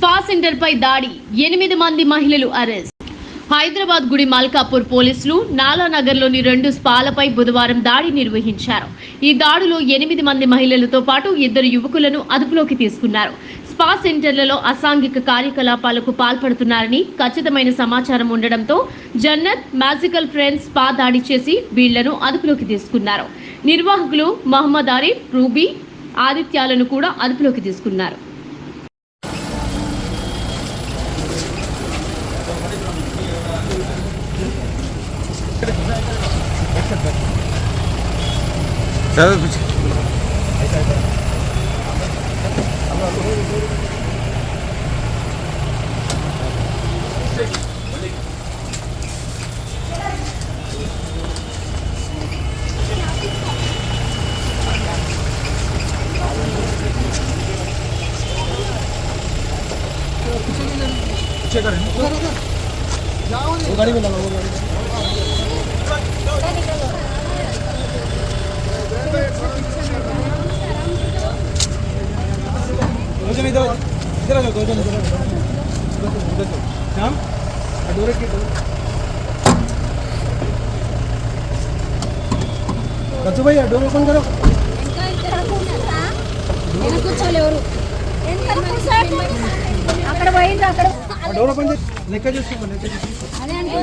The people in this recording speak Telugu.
స్పా సెంటర్ పై దాడి 8 మంది మహిళలు అరెస్ట్. హైదరాబాద్ గుడి మల్కాపూర్ పోలీసులు నాలానగర్లోని 2 స్పాలపై బుధవారం దాడి నిర్వహించారు. ఈ దాడిలో 8 మంది మహిళలతో పాటు 2 యువకులను అదుపులోకి తీసుకున్నారు. స్పా సెంటర్లలో అసాంఘిక కార్యకలాపాలకు పాల్పడుతున్నారని ఖచ్చితమైన సమాచారం ఉండడంతో జన్నత్ మ్యాజికల్ ఫ్రెండ్స్ స్పా దాడి చేసి వీళ్లను అదుపులోకి తీసుకున్నారు. నిర్వాహకులు మహమ్మద్ ఆరిఫ్, రూబీ, ఆదిత్యాలను కూడా అదుపులోకి తీసుకున్నారు. वो गाड़ी में लगा वो गाड़ी इधर इधर इधर आ जाओ इधर शाम डोर के बच्चू भाई डोर ओपन करो అక్కడ పోయింది అక్కడ డోర్ ఓపెన్ చేసి లెక్క చూసుకో అదే అంటే